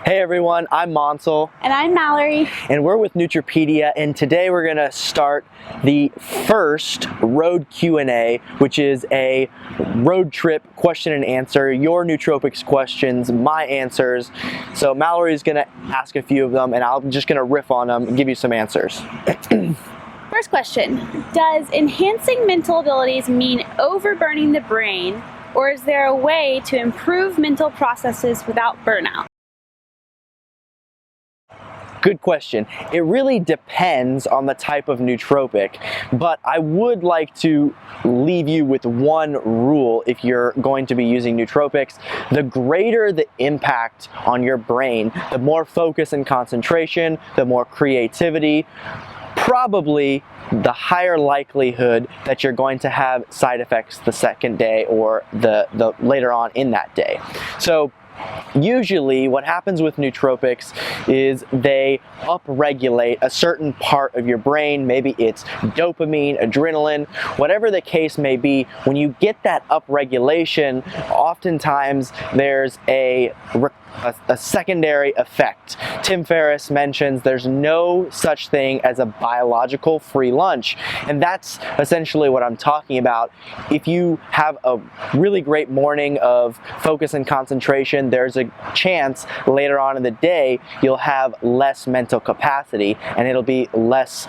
Hey everyone, I'm Monsel. And I'm Mallory. And we're with Nootropedia, and today we're going to start the first road Q&A, which is a road trip question and answer, your nootropics questions, my answers. So Mallory's going to ask a few of them, and I'm just going to riff on them and give you some answers. First question, does enhancing mental abilities mean overburning the brain, or is there a way to improve mental processes without burnout? Good question. It really depends on the type of nootropic, but I would like to leave you with one rule if you're going to be using nootropics. The greater the impact on your brain, the more focus and concentration, the more creativity, probably the higher likelihood that you're going to have side effects the second day or the later on in that day. So usually what happens with nootropics is they upregulate a certain part of your brain. Maybe it's dopamine, adrenaline, whatever the case may be. When you get that upregulation, oftentimes there's a secondary effect. Tim Ferriss mentions there's no such thing as a biological free lunch, and that's essentially what I'm talking about. If you have a really great morning of focus and concentration, there's a chance later on in the day you'll have less mental capacity, and it'll be less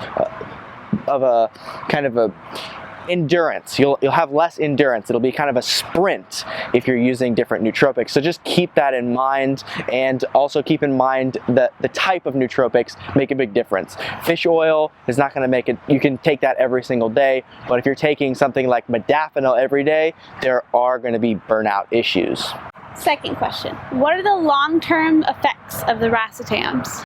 of a kind of a endurance. You'll have less endurance. It'll be kind of a sprint if you're using different nootropics. So just keep that in mind, and also keep in mind that the type of nootropics make a big difference. Fish oil is not going to make it. You can take that every single day, but if you're taking something like modafinil every day, there are going to be burnout issues. Second question, what are the long-term effects of the racetams?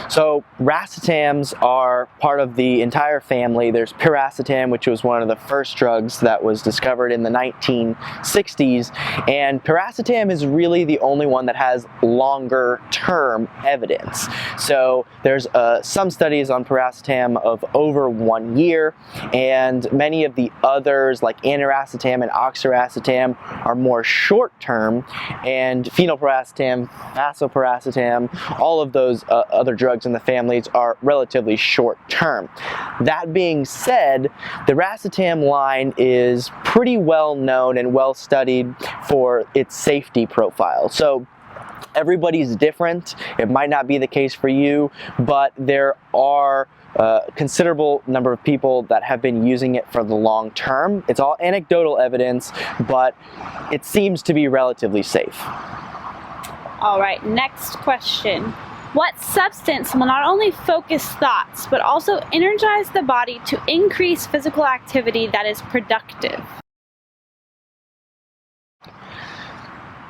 So racetams are part of the entire family. There's piracetam, which was one of the first drugs that was discovered in the 1960s, and piracetam is really the only one that has longer term evidence. So there's some studies on piracetam of over 1 year, and many of the others like aniracetam and oxiracetam are more short term, and phenylpiracetam, vasopracetam, all of those other drugs in the families are relatively short term. That being said, the racetam line is pretty well known and well studied for its safety profile. So everybody's different. It might not be the case for you, but there are a considerable number of people that have been using it for the long term. It's all anecdotal evidence, but it seems to be relatively safe. All right, next question. What substance will not only focus thoughts, but also energize the body to increase physical activity that is productive?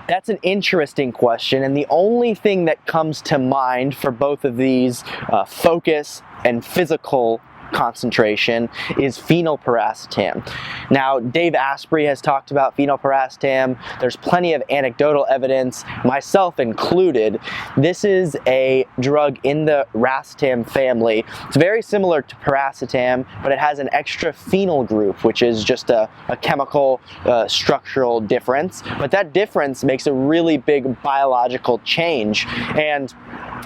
That's an interesting question, and the only thing that comes to mind for both of these, focus and physical concentration, is phenylpiracetam. Now, Dave Asprey has talked about phenylpiracetam. There's plenty of anecdotal evidence, myself included. This is a drug in the racetam family. It's very similar to piracetam, but it has an extra phenyl group, which is just a chemical structural difference. But that difference makes a really big biological change. And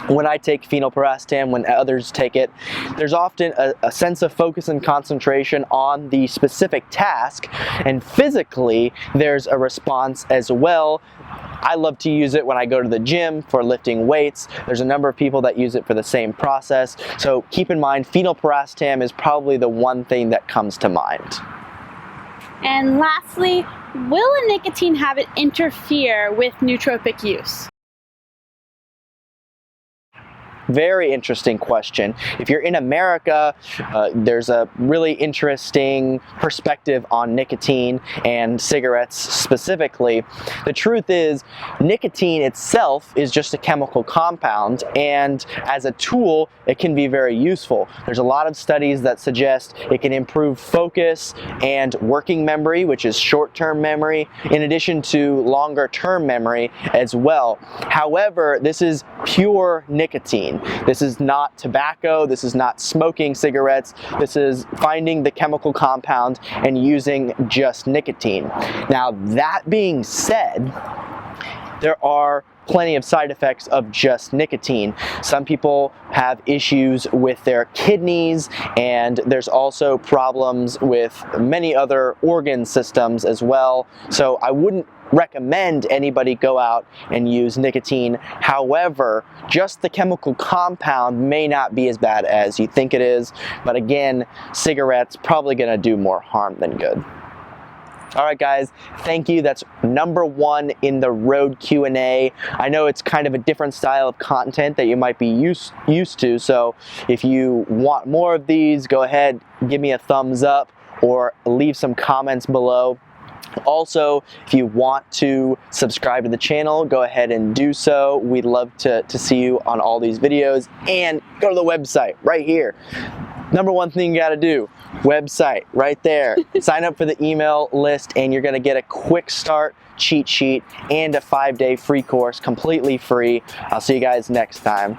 when I take phenylpiracetam, when others take it, there's often a sense of focus and concentration on the specific task, and physically there's a response as well. I love to use it when I go to the gym for lifting weights. There's a number of people that use it for the same process. So keep in mind, phenylpiracetam is probably the one thing that comes to mind. And lastly, will a nicotine habit interfere with nootropic use? Very interesting question. If you're in America, there's a really interesting perspective on nicotine and cigarettes specifically. The truth is, nicotine itself is just a chemical compound, and as a tool, it can be very useful. There's a lot of studies that suggest it can improve focus and working memory, which is short-term memory, in addition to longer-term memory as well. However, this is pure nicotine. This is not tobacco, this is not smoking cigarettes, this is finding the chemical compound and using just nicotine. Now, that being said, there are plenty of side effects of just nicotine. Some people have issues with their kidneys, and there's also problems with many other organ systems as well. So I wouldn't recommend anybody go out and use nicotine. However, just the chemical compound may not be as bad as you think it is, but again, cigarettes probably going to do more harm than good. All right, guys, thank you. That's number 1 in the road Q&A. I know it's kind of a different style of content that you might be used to, so if you want more of these, go ahead, give me a thumbs up or leave some comments below. Also, if you want to subscribe to the channel, go ahead and do so. We'd love to see you on all these videos, and go to the website right here. Number 1 thing you got to do, website right there. Sign up for the email list, and you're going to get a quick start cheat sheet and a 5-day free course completely free. I'll see you guys next time.